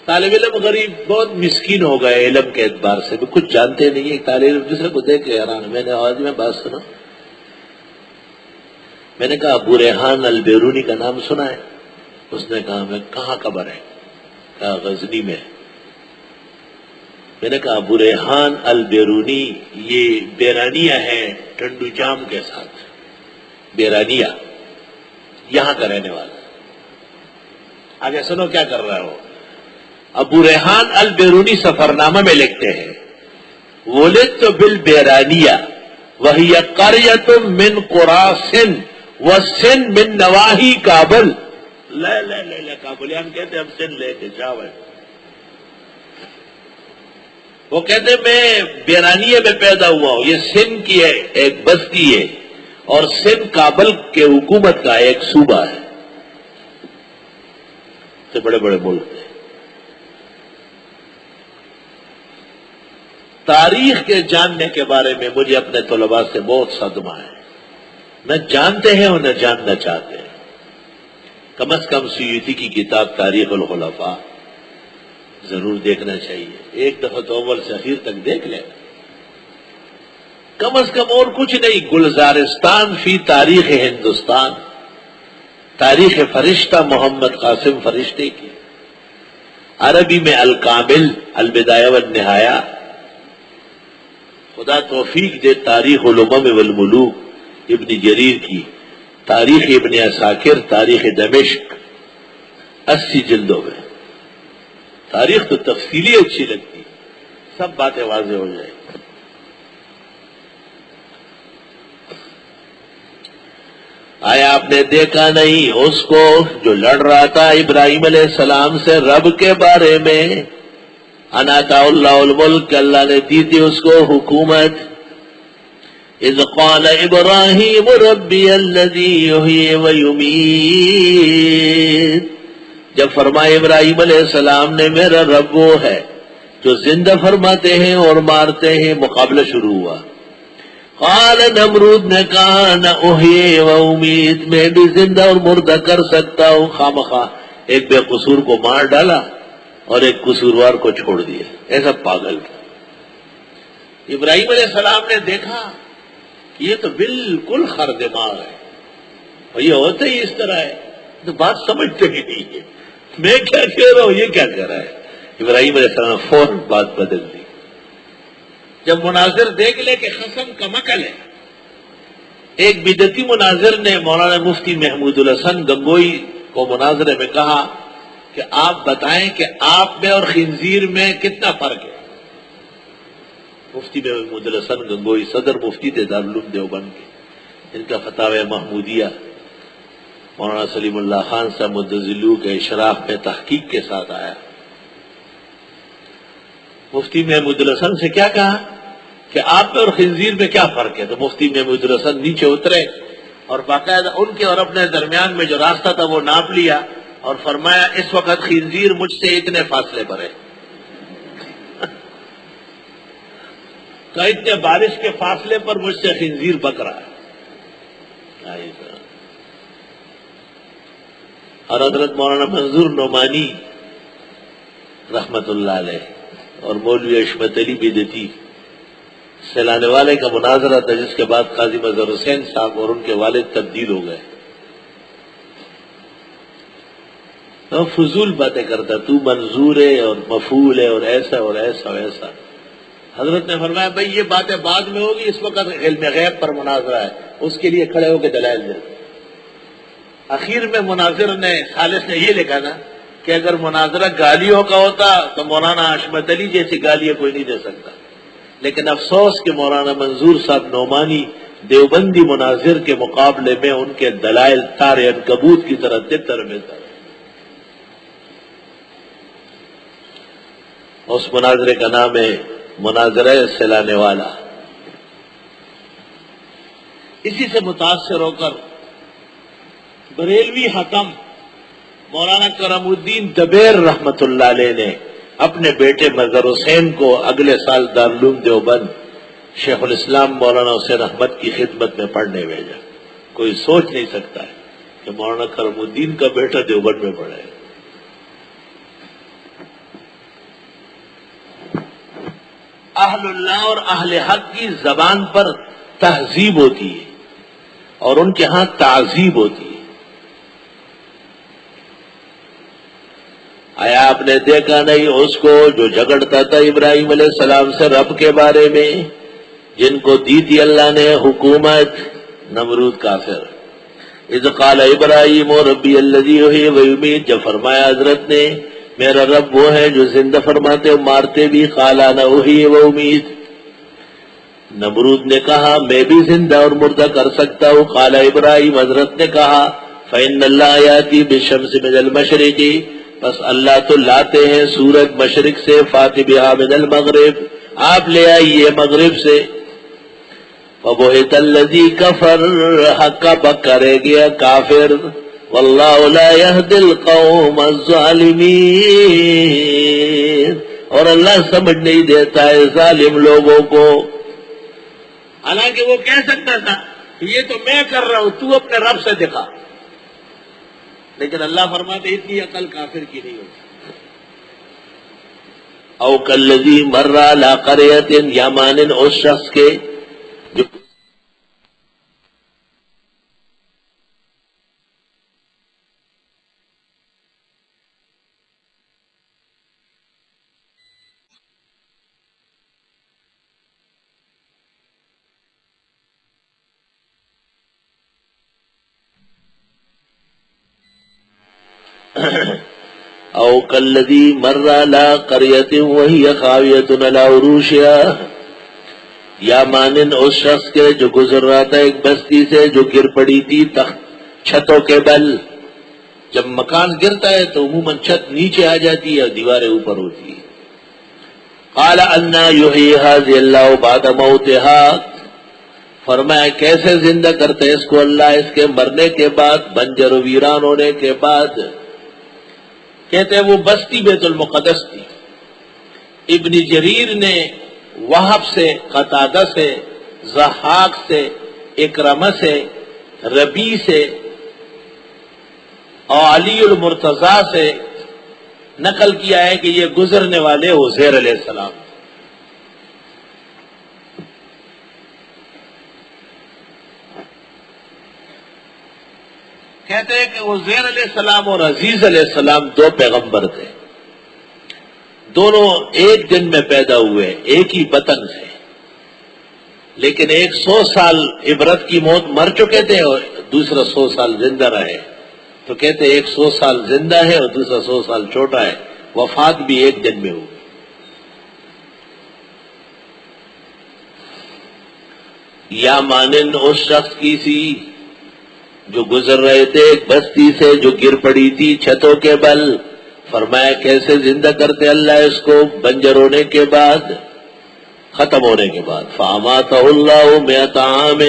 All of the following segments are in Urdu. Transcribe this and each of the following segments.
طالب علم غریب بہت مسکین ہو گئے علم کے اعتبار سے بھی، کچھ جانتے نہیں. ایک طالب علم دوسرے کو دیکھ کے حیران. میں نے آج میں بات سنا، میں نے کہا ابو ریحان البیرونی کا نام سنا ہے؟ اس نے کہا میں. کہاں قبر ہے؟ کہا غزنی میں. میں نے کہا ابو ریحان البیرونی یہ بیرانیہ ہے ٹنڈو جام کے ساتھ، بیرانیہ یہاں کا رہنے والا. آگے سنو کیا کر رہا ہو. ابو ریحان البیرونی سفرنامہ میں لکھتے ہیں ولدت بالبیرانیہ وہی قریۃ من قری سندھ وسندھ من نواحی کابل. لا کابلیان کہتے ہم سندھ لے کے جاوے. وہ کہتے میں بیرانیہ میں پیدا ہوا ہوں، یہ سندھ کی ہے ایک بستی ہے، اور سندھ کابل کے حکومت کا ایک صوبہ ہے. سے بڑے بڑے ملک ہیں. تاریخ کے جاننے کے بارے میں مجھے اپنے طلباء سے بہت صدمہ ہے. نہ جانتے ہیں اور نہ جاننا چاہتے ہیں. کم از کم سیوطی کی کتاب تاریخ الخلفاء ضرور دیکھنا چاہیے. ایک دفعہ تو اول سے اخیر تک دیکھ لیں کم از کم، اور کچھ نہیں. گلزارستان فی تاریخ ہندوستان، تاریخ فرشتہ محمد قاسم فرشتے کی. عربی میں الکامل البدایہ والنہایہ. خدا توفیق دے تاریخ الامم والملوک ابن جریر کی، تاریخ ابن عساکر، تاریخ دمشق 80 جلدوں میں. تاریخ تو تفصیلی اچھی لگتی، سب باتیں واضح ہو جائیں. آیا آپ نے دیکھا نہیں اس کو جو لڑ رہا تھا ابراہیم علیہ السلام سے رب کے بارے میں؟ اناتا اللہ الملک، اللہ نے دی تھی اس کو حکومت. اذ قال ابراہیم ربی الذی یحیی ویمیت، جب فرمایا ابراہیم علیہ السلام نے میرا رب وہ ہے جو زندہ فرماتے ہیں اور مارتے ہیں. مقابلہ شروع ہوا. قال نمرود نے کہا نہ احیی و امید، میں بھی زندہ اور مردہ کر سکتا ہوں. خامخواہ ایک بے قصور کو مار ڈالا اور ایک قصوروار کو چھوڑ دیا. ایسا پاگل تھا. ابراہیم علیہ السلام نے دیکھا کہ یہ تو بالکل خر دماغ ہے اور یہ ہوتا ہی اس طرح ہے، تو بات سمجھتے ہی نہیں ہے. میں کیا کہہ رہا ہوں، یہ کیا کہہ رہا ہے. ابراہیم علیہ السلام نے فوراً بات بدل دی. جب مناظر دیکھ لے کہ خصم کا مکل ہے. ایک بدعتی مناظر نے مولانا مفتی محمود الحسن گنگوئی کو مناظرے میں کہا کہ آپ بتائیں کہ آپ میں اور خنزیر میں کتنا فرق ہے. مفتی محمود الحسن گنگوئی صدر مفتی تھے دارالعلوم دیوبند کے. ان کا فتاوی محمودیہ مولانا سلیم اللہ خان صاحب مدظلو کے اشراف میں تحقیق کے ساتھ آیا. مفتی محمود الحسن سے کیا کہا کہ آپ میں اور خنزیر میں کیا فرق ہے؟ تو مفتی محمود الحسن نیچے اترے اور باقاعدہ ان کے اور اپنے درمیان میں جو راستہ تھا وہ ناپ لیا اور فرمایا اس وقت خنزیر مجھ سے اتنے فاصلے پر ہے. کہ اتنے بارش کے فاصلے پر مجھ سے خنزیر بک رہا ہے. اور حضرت مولانا منظور نعمانی رحمت اللہ علیہ اور مولوی عصمت علی بدعتی سیلانے والے کا مناظرہ تھا، جس کے بعد قاضی مظہر حسین صاحب اور ان کے والد تبدیل ہو گئے. تو فضول باتیں کرتا، تو منظور ہے اور مفعول ہے اور ایسا اور ایسا اور ایسا. حضرت نے فرمایا بھائی یہ باتیں بعد میں ہوگی، اس وقت علم غیب پر مناظرہ ہے، اس کے لیے کھڑے ہو کے دلائل دے. اخیر میں مناظر نے خالص نے یہ لکھا نا کہ اگر مناظرہ گالیوں کا ہوتا تو مولانا عصمت علی جیسی گالیاں کوئی نہیں دے سکتا. لیکن افسوس کہ مولانا منظور صاحب نعمانی دیوبندی مناظر کے مقابلے میں ان کے دلائل تار عنکبوت کی طرح تتر میں تر. اس مناظرے کا نام ہے مناظرہ سلانے والا. اسی سے متاثر ہو کر بریلوی حکم مولانا کرم الدین دبیر رحمت اللہ علیہ نے اپنے بیٹے مظہر حسین کو اگلے سال دارالعلوم دیوبند شیخ الاسلام مولانا حسین احمد کی خدمت میں پڑھنے بھیجا. کوئی سوچ نہیں سکتا ہے کہ مولانا کرم الدین کا بیٹا دیوبند میں پڑھے. اہل اللہ اور اہل حق کی زبان پر تہذیب ہوتی ہے اور ان کے ہاں تعذیب ہوتی ہے. آیا آپ نے دیکھا نہیں اس کو جو جھگڑتا تھا ابراہیم علیہ السلام سے رب کے بارے میں، جن کو دی تھی اللہ نے حکومت؟ نمرود کافر. اذ قال ابراہیم ربی الذی یحیی و یمیت، جب فرمایا حضرت نے میرا رب وہ ہے جو زندہ فرماتے و مارتے بھی. قال انا احیی و امیت، نمرود نے کہا میں بھی زندہ اور مردہ کر سکتا ہوں. قال ابراہیم، حضرت نے کہا فإن اللہ یاتی بالشمس من المشرق، بس اللہ تو لاتے ہیں سورج مشرق سے. فاتی بہا من المغرب، آپ لے آئیے مغرب سے. فبہت الذی کفر، حقا پکا رہ گیا کافر. واللہ لا یہدی القوم الظالمین، اور اللہ سمجھ نہیں دیتا ہے ظالم لوگوں کو. حالانکہ وہ کہہ سکتا تھا کہ یہ تو میں کر رہا ہوں، تو اپنے رب سے دکھا، لیکن اللہ فرماتے اتنی عقل کافر کی نہیں ہوتی. او کالذی مر علی قریۃ، یا مانن اس شخص کے جو او کالذی مر علی قریۃ وہی خاویۃ علی عروشہا، یا مانن اس شخص کے جو گزر رہا تھا ایک بستی سے جو گر پڑی تھی چھتوں کے بل. جب مکان گرتا ہے تو عموماً چھت نیچے آ جاتی ہے اور دیواریں اوپر ہوتی ہے. قال انا یحیی ھذہ اللہ بعد موتہا، فرمایا کیسے زندہ کرتے اس کو اللہ اس کے مرنے کے بعد، بنجر و ویران ہونے کے بعد. کہتے ہیں وہ بستی بیت المقدس تھی. ابن جریر نے وہب سے، قتادہ سے، ضحاک سے، اکرمہ سے، ربی سے اور علی المرتضیٰ سے نقل کیا ہے کہ یہ گزرنے والے عزیر علیہ السلام. کہتے ہیں کہ عزیر علیہ السلام اور عزیز علیہ السلام دو پیغمبر تھے، دونوں ایک دن میں پیدا ہوئے ایک ہی بطن سے، لیکن ایک 100 سال عبرت کی موت مر چکے تھے اور دوسرا 100 سال زندہ رہے. تو کہتے ایک 100 سال زندہ ہے اور دوسرا 100 سال چھوٹا ہے. وفات بھی ایک دن میں ہوئی. یا مانن اس شخص کی سی جو گزر رہے تھے ایک بستی سے جو گر پڑی تھی چھتوں کے بل. فرمایا کیسے زندہ کرتے اللہ اس کو بنجر ہونے کے بعد، ختم ہونے کے بعد. فاماتہ اللہ 100 عام،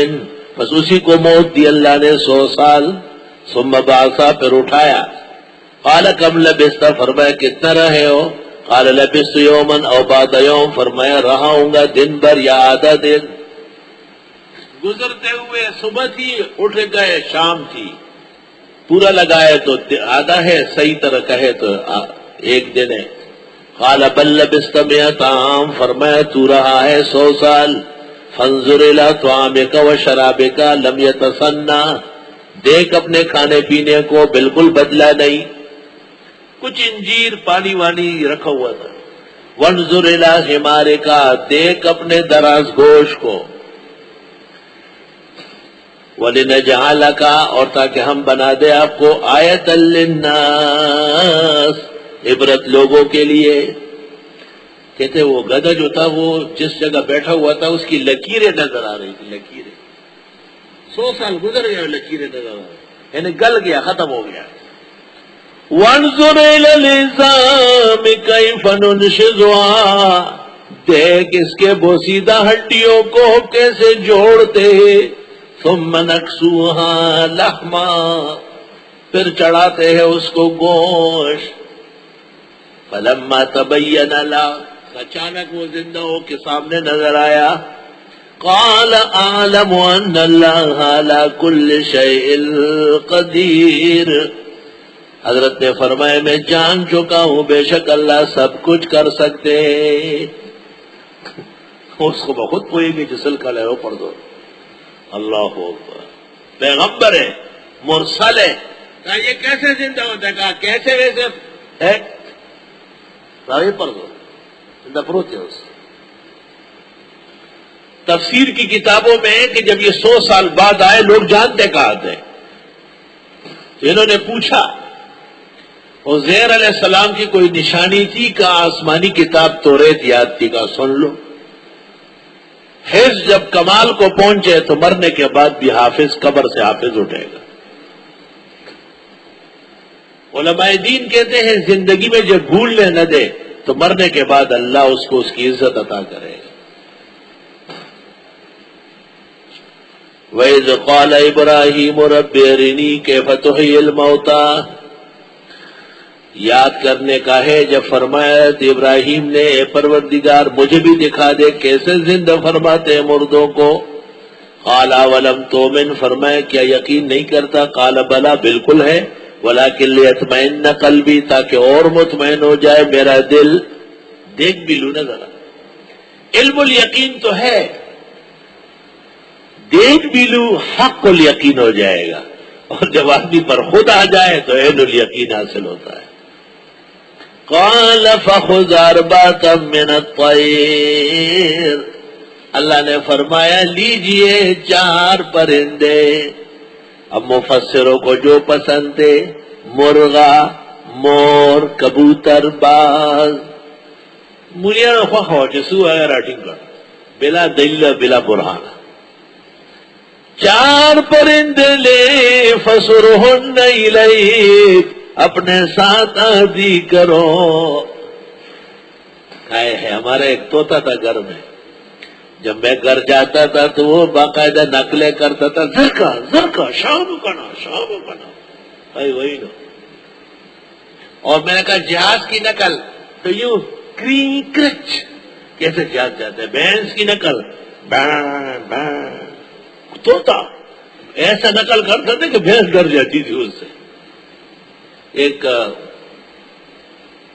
بس اسی کو موت دی اللہ نے 100 سال. ثم بعثا، پھر اٹھایا. قال کم لبثت، فرمایا کتنا رہے ہو؟ قال لبثت یوما او بعد یوم، فرمایا رہا ہوں گا دن بھر یا آدھا دن. گزرتے ہوئے صبح تھی، اٹھ گئے شام تھی، پورا لگائے تو آدھا ہے، صحیح طرح کہے تو ایک دن ہے. قال بل لبثت 100 عام، فرمایا تو رہا ہے 100 سال. فانظر الى طعامك وشرابك لم يتسنى، دیکھ اپنے کھانے پینے کو بالکل بدلا نہیں، کچھ انجیر پانی وانی رکھا ہوا تھا. وانظر الى حمارك، دیکھ اپنے دراز گوشت کو. وَلِنَجْعَلَكَ، اور تاکہ ہم بنا دے آپ کو آیَةً لِلنَّاسِ، عبرت لوگوں کے لیے. کہتے وہ گدھا جو تھا وہ جس جگہ بیٹھا ہوا تھا اس کی لکیریں نظر آ رہی تھی. لکیریں 100 سال گزر گئے اور لکیریں نظر آ رہی، یعنی گل گیا، ختم ہو گیا. وَانظُرْ إِلَى الْعِظَامِ كَيْفَ نُنشِزُهَا، دیکھ اس کے بوسیدہ ہڈیوں کو کیسے جوڑتے. ثم نکسوها لحما، پھر چڑھاتے ہیں اس کو گوشت. فلما تبین له، اچانک وہ زندہ ہو کے سامنے نظر آیا. قال اعلم ان اللہ علی کل شیء قدیر، حضرت نے فرمایا میں جان چکا ہوں بے شک اللہ سب کچھ کر سکتے. اس کو بخود کوئی کہ جسل کا لے وہ پڑھ دو. اللہ اکبر. پیغمبر ہے، مرسل ہے. کہا یہ کیسے زندہ ہوتا ہے؟ کہا کیسے ویسے ہے، راوی پڑھ دو، زندہ پروت ہے. اس تفسیر کی کتابوں میں ہے کہ جب یہ 100 سال بعد آئے لوگ جانتے کہاں تھے. تو انہوں نے پوچھا عزیر علیہ السلام کی کوئی نشانی تھی؟ کہ آسمانی کتاب توریت یاد تھی. کا سن لو، حفظ جب کمال کو پہنچے تو مرنے کے بعد بھی حافظ قبر سے حافظ اٹھے گا. علماء دین کہتے ہیں زندگی میں جب بھولنے نہ دے تو مرنے کے بعد اللہ اس کو اس کی عزت عطا کرے گا. وَإِذْ قَالَ إِبْرَاهِيمُ رَبِّ أَرِنِي كَيْفَ تُحْيِي الْمَوْتَىٰ. یاد کرنے کا ہے جب فرمایا تو ابراہیم نے اے پروردگار مجھے بھی دکھا دے کیسے زندہ فرماتے ہیں مردوں کو. قال ولم تؤمن، فرمایا کیا یقین نہیں کرتا؟ قال بلا، بالکل ہے. ولکن لیطمئن قلبی، تاکہ اور مطمئن ہو جائے میرا دل. دیکھ بھی لوں نا ذرا، علم الیقین تو ہے، دیکھ بھی لوں حق الیقین ہو جائے گا. اور جب آدمی پر خود آ جائے تو عین الیقین حاصل ہوتا ہے. قال فخذ أربعة من الطير، اللہ نے فرمایا لیجئے 4 پرندے. اب مفسروں کو جو پسند تھے، مرغا، مور، کبوتر، باز. مجھے خواہ جسو اگر اٹنگ کر بلا دلیل بلا برہان 4 پرندے لے فسرہن الیک، اپنے ساتھ آدھی کرو. کہے ہے ہمارا ایک طوطا تھا گھر میں، جب میں گھر جاتا تھا تو وہ باقاعدہ نقلیں کرتا تھا، زرکا زرکا شام کنا شام کنا، بھائی وہی نا. اور میں نے کہا جہاز کی نقل تو یوں کری کرچ، کیسے جہاز جاتا ہے. بھینس کی نقل بان بان، طوطا ایسا نقل کرتا تھا کہ بھینس ڈر جاتی تھی اس سے. ایک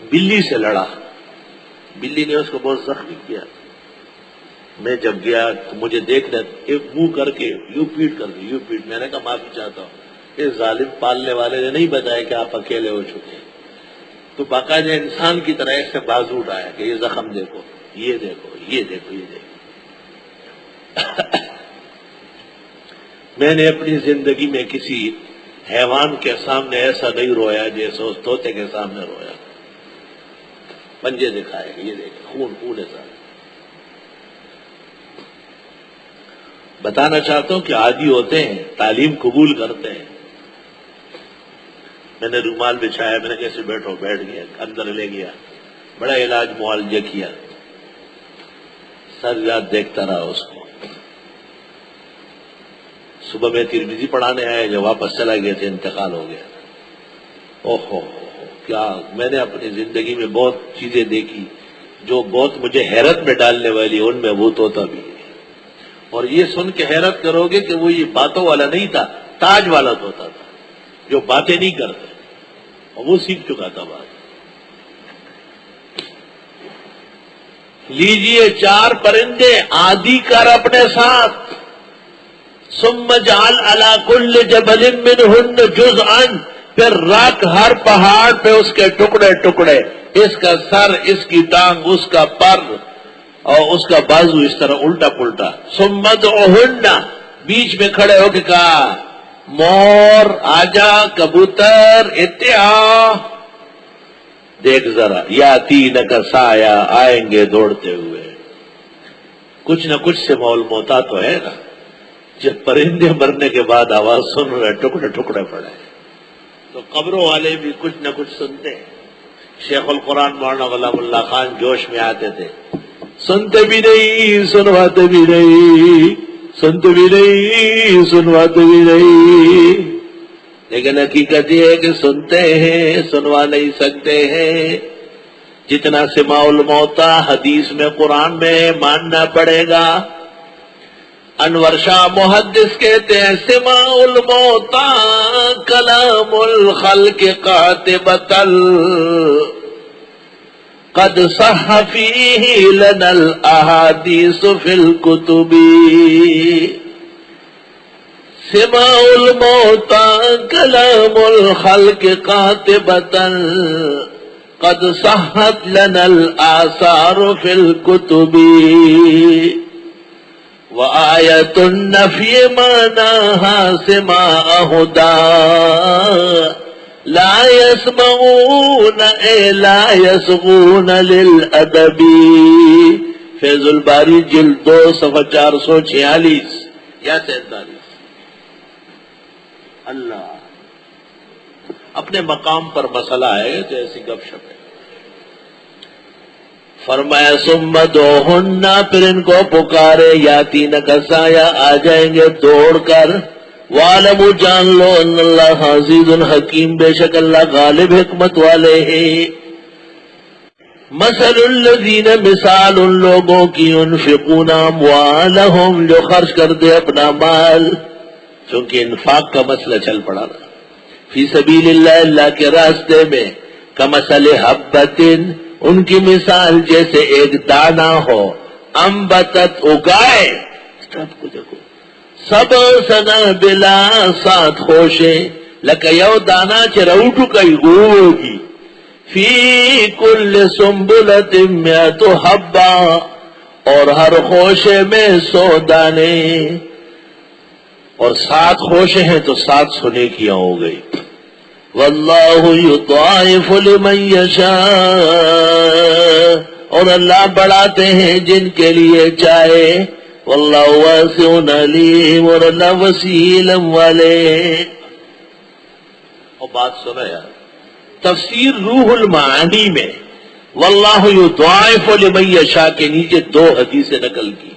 بلی سے لڑا، بلی نے اس کو بہت زخمی کیا. میں جب گیا تو مجھے دیکھنا ایک منہ کر کے یوں پیٹ کر کے یوں پیٹ. میں نے کہا معافی چاہتا ہوں، اس ظالم پالنے والے نے نہیں بتایا کہ آپ اکیلے ہو چکے ہیں. تو باقاعدہ انسان کی طرح ایسے بازو اٹھایا کہ یہ زخم دیکھو، یہ دیکھو، یہ دیکھو، یہ دیکھو. میں نے اپنی زندگی میں کسی حیوان کے سامنے ایسا نہیں رویا جیسے اس طوطے کے سامنے رویا. پنجے دکھائے، یہ دیکھ خون خون ایسا. بتانا چاہتا ہوں کہ عادی ہوتے ہیں، تعلیم قبول کرتے ہیں. میں نے رومال بچھایا، میں نے کیسے بیٹھو، بیٹھ گیا، اندر لے گیا، بڑا علاج معالجہ کیا، سر رات دیکھتا رہا اس کو. صبح میں ترمذی پڑھانے آیا، جب واپس چلا گیا تھا انتقال ہو گیا. اوہو کیا میں نے اپنی زندگی میں بہت چیزیں دیکھی جو بہت مجھے حیرت میں ڈالنے والی، ان میں وہ طوطا بھی ہے. اور یہ سن کے حیرت کرو گے کہ وہ یہ باتوں والا نہیں تھا، تاج والا طوطا تھا جو باتیں نہیں کرتے، اور وہ سیکھ چکا تھا بات. لیجئے 4 پرندے عادی کر اپنے ساتھ. ثم جعل على كل جبل منهن جزءا، پھر رکھ ہر پہاڑ پہ اس کے ٹکڑے ٹکڑے، اس کا سر، اس کی ٹانگ، اس کا پر اور اس کا بازو، اس طرح الٹا پلٹا. ثم ادعوهن، بیچ میں کھڑے ہو کے کہا مور آجا، کبوتر اتیا، دیکھ ذرا یاتینک سایہ، آئیں گے دوڑتے ہوئے. کچھ نہ کچھ سے معلومات تو ہے نا. جب پرندے مرنے کے بعد آواز سن رہے، ٹکڑے ٹکڑے پڑے، تو قبروں والے بھی کچھ نہ کچھ سنتے ہیں. شیخ القرآن مولانا غلام اللہ خان جوش میں آتے تھے، سنتے بھی نہیں سنواتے بھی نہیں، سنتے بھی نہیں سنواتے بھی نہیں. لیکن حقیقت یہ ہے کہ سنتے ہیں، سنوا نہیں سکتے ہیں. جتنا سماع الموتیٰ حدیث میں قرآن میں ماننا پڑے گا. انور شاہ محدث کہتے ہیں سماع الموتیٰ کلام الخلق قد صح فيه لنا الاحاديث في الكتب سماع الموتى كلام الخلق قاطبة قد صحت لنا الآثار في الكتب وآية النفي معناها سماع هدى لا يسمعون لا يصغون للأدب فیض الباری جلد 2 صفحہ 446 یا 47. اللہ اپنے مقام پر مسئلہ ہے تو ایسی گپ شپ ہے. فرمایا ثم ادعوہن، پھر ان کو پکارے، یاتینک سایہ، آ جائیں گے دوڑ کر. وَاعْلَمُوا، جان لو، ان اللہ عزیز حکیم، بے شک اللہ غالب حکمت والے ہیں. مثل الذین، مثال ان لوگوں کی، ينفقون اموالہم، جو خرچ کر دے اپنا مال، چونکہ انفاق کا مسئلہ چل پڑا نا، فی سبیل اللہ، اللہ کے راستے میں، کمثل حبۃ، ان کی مثال جیسے ایک دانہ ہو، انبتت، اگائے، سب کو دیکھو، 7 سنابلا، 7 خوشے، لکہ یو دانہ چروٹو کئی ہوگی، فی کل سنبلۃ 100 حبہ، اور ہر خوشے میں 100 دانے، اور 7 خوشے ہیں تو 700 نیکیاں ہو گئی. واللہ یضاعف لمن یشاء، اور اللہ بڑھاتے ہیں جن کے لیے چاہے. واللہ واسع علیم، اور اللہ وسیع علم والے. اور بات سنو یار، تفسیر روح المعانی میں واللہ یضاعف لمن یشاء کے نیچے 2 حدیثیں نقل کی،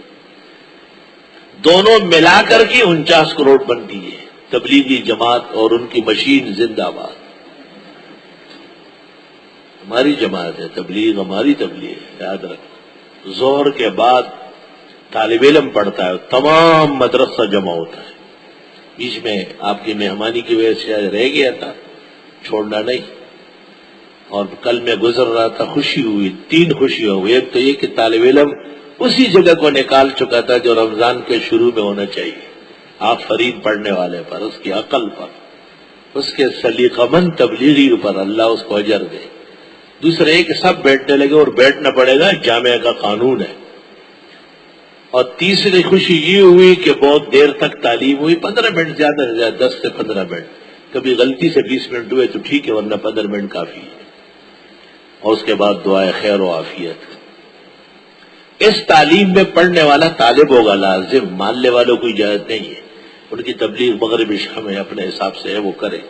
دونوں ملا کر کے 49 کروڑ بنتی ہے. تبلیغی جماعت اور ان کی مشین زندہ باد. ہماری جماعت ہے تبلیغ، ہماری تبلیغ ہے، یاد رکھ. ظہر کے بعد طالب علم پڑھتا ہے، تمام مدرسہ جمع ہوتا ہے. بیچ میں آپ کی مہمانی کی وجہ سے رہ گیا تھا، چھوڑنا نہیں. اور کل میں گزر رہا تھا، خوشی ہوئی، 3 خوشیاں ہوئی. ایک تو یہ کہ طالب علم اسی جگہ کو نکال چکا تھا جو رمضان کے شروع میں ہونا چاہیے. آپ فرید پڑھنے والے پر، اس کی عقل پر، اس کے سلیقہ مند تبلیغی پر اللہ اس کو اجر دے. دوسرا یہ کہ سب بیٹھنے لگے، اور بیٹھنا پڑے گا، جامعہ کا قانون ہے. اور تیسری خوشی یہ ہوئی کہ بہت دیر تک تعلیم ہوئی، 15 منٹ زیادہ سے زیادہ 10 سے 15 منٹ. کبھی غلطی سے 20 منٹ ہوئے تو ٹھیک ہے، ورنہ 15 منٹ کافی ہے. اور اس کے بعد دعائے خیر و عافیت. اس تعلیم میں پڑھنے والا طالب ہوگا لازم، ماننے والوں کو اجازت نہیں ہے. ان کی تبلیغ مغرب شام میں اپنے حساب سے ہے، وہ کرے.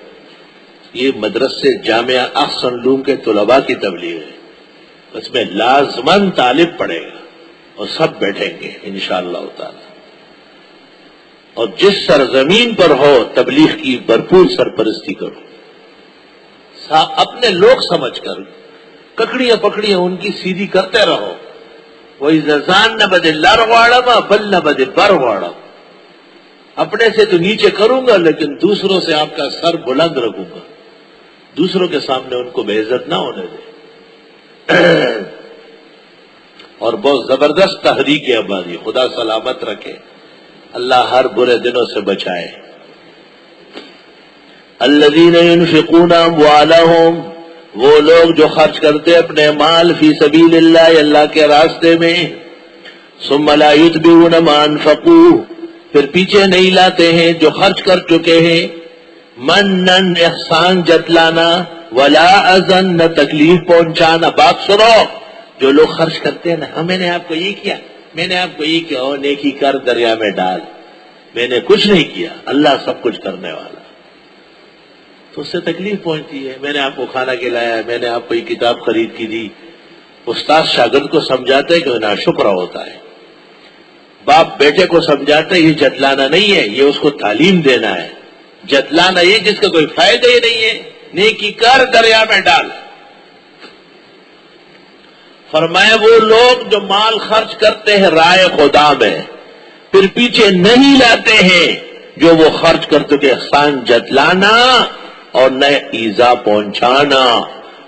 یہ مدرسے جامعہ احسن علوم کے طلباء کی تبلیغ ہے، اس میں لازماً طالب پڑھے گا اور سب بیٹھیں گے انشاءاللہ تعالی. اور جس سرزمین پر ہو تبلیغ کی بھرپور سرپرستی کرو، اپنے لوگ سمجھ کر ککڑیاں پکڑیاں ان کی سیدھی کرتے رہو. وہی زان نہ بدے لر واڑا بل نہ بدے بر واڑا. اپنے سے تو نیچے کروں گا، لیکن دوسروں سے آپ کا سر بلند رکھوں گا، دوسروں کے سامنے ان کو بے عزت نہ ہونے دے. اور بہت زبردست تحریک ہے ہماری، خدا سلامت رکھے، اللہ ہر برے دنوں سے بچائے. الذین ينفقون اموالہم، وہ لوگ جو خرچ کرتے اپنے مال فی سبیل اللہ، اللہ کے راستے میں. ثم لا یتبعون ما انفقوا، پھر پیچھے نہیں لاتے ہیں جو خرچ کر چکے ہیں. منن، احسان جتلانا، ولا اذن، نہ تکلیف پہنچانا. بات سنو، جو لوگ خرچ کرتے ہیں نا، میں نے آپ کو یہ کیا، میں نے آپ کو یہ کیا، او نیکی کر دریا میں ڈال. میں نے کچھ نہیں کیا، اللہ سب کچھ کرنے والا. تو اس سے تکلیف پہنچتی ہے. میں نے آپ کو کھانا کھلایا، میں نے آپ کو یہ کتاب خرید کی دی. استاد شاگرد کو سمجھاتے ہے کہ ناشکرا ہوتا ہے، باپ بیٹے کو سمجھاتا ہے یہ جتلانا نہیں ہے، یہ اس کو تعلیم دینا ہے. جتلانا یہ جس کا کوئی فائدہ ہی نہیں ہے. نیکی کر دریا میں ڈال. فرمایا وہ لوگ جو مال خرچ کرتے ہیں رائے خدا میں، پھر پیچھے نہیں لاتے ہیں جو وہ خرچ کرتے کہ احسان جتلانا اور نہ ایذا پہنچانا.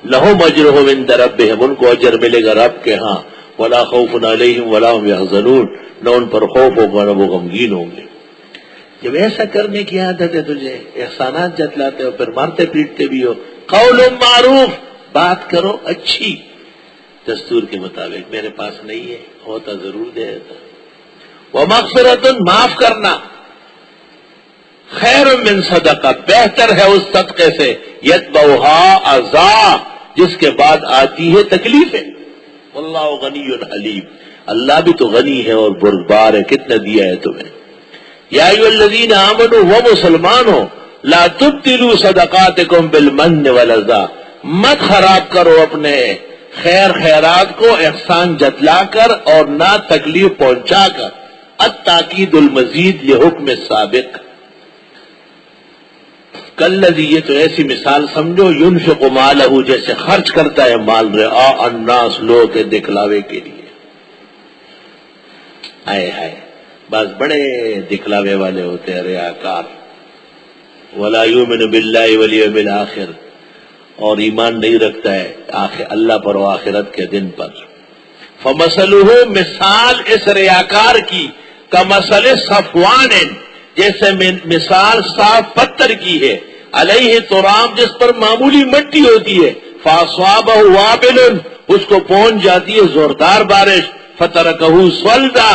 لہم اجرہم عند ربہم، ان کو اجر ملے گا رب کے ہاں، ولا خوف علیہم ولا هم یحزنون، نہ ان پر خوف ہوگا نہ وہ غمگین ہوں گے۔ جب ایسا کرنے کی عادت ہے تجھے، احسانات جتلاتے ہو پھر مارتے پیٹتے بھی ہو، قول معروف، بات کرو اچھی دستور کے مطابق، میرے پاس نہیں ہے، ہوتا ضرور دے دیتا، ومغفرۃ، معاف کرنا، خیر من صدقہ، بہتر ہے اس صدقے سے، یتبعھا اذی، جس کے بعد آتی ہے تکلیفیں، واللہ غنی حلیم، اللہ بھی تو غنی ہے اور بردبار ہے، کتنا دیا ہے تمہیں۔ یا ایھا الذین آمنوا، وہ مسلمان ہو، لا تبطلوا صدقاتکم بالمن والاذی، مت خراب کرو اپنے خیر خیرات کو احسان جتلا کر اور نہ تکلیف پہنچا کر، التاکید المزید لحکم سابق، کالذی، یہ تو ایسی مثال سمجھو، ينفق مالہ، جیسے خرچ کرتا ہے مال رعاء الناس، لوگوں کے دکھلاوے کے لیے۔ آئے ہائے، بعض بڑے دکھلاوے والے ہوتے ہیں، ریاکار، ولا یؤمن باللہ والیوم الآخر، اور ایمان نہیں رکھتا ہے اللہ پر و آخرت کے دن پر۔ فمثلہ، مثال اس ریاکار کی، کمثل صفوان، جیسے مثال صاف پتھر کی ہے، علیہ تراب، جس پر معمولی مٹی ہوتی ہے، فاصابہ وابل، اس کو پہنچ جاتی ہے زوردار بارش، فترکہ صلدا،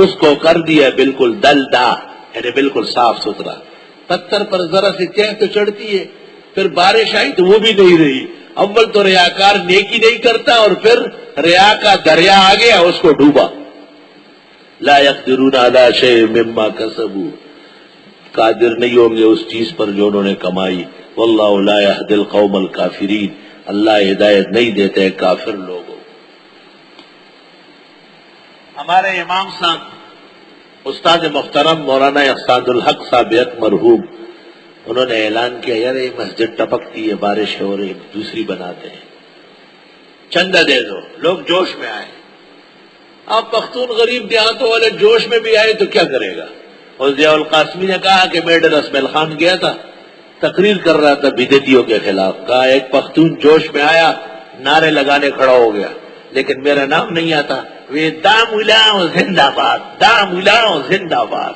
اس کو کر دیا بالکل دلدا، یعنی بالکل صاف ستھرا۔ پتھر پر ذرا سی تہ تو چڑھتی ہے، پھر بارش آئی تو وہ بھی نہیں رہی۔ اول تو ریاکار نیکی نہیں کرتا، اور پھر ریا کا دریا آ گیا، اس کو ڈوبا۔ لا یقدرون علی شیء مما کسبوا، قادر نہیں ہوں گے اس چیز پر جو انہوں نے کمائی۔ واللہ لا یہدی القوم الکافرین، اللہ ہدایت نہیں دیتے کافر لوگوں۔ ہمارے امام صاحب استاد محترم مولانا احسان الحق صاحب مرحوم، انہوں نے اعلان کیا، یار یہ مسجد ٹپکتی ہے، بارش ہو رہی، دوسری بناتے ہیں، چندہ دے دو، لوگ جوش میں آئے۔ اب پختون غریب دیہاتوں والے جوش میں بھی آئے تو کیا کرے گا؟ اور ضیاء القاسمی نے کہا کہ میں اسماعیل خان گیا تھا، تقریر کر رہا تھا بدعتیوں کے خلاف، کہا ایک پختون جوش میں آیا، نعرے لگانے کھڑا ہو گیا، لیکن میرا نام نہیں آتا، وہ دام الاؤ زندہ باد، دام الاؤ زندہ باد۔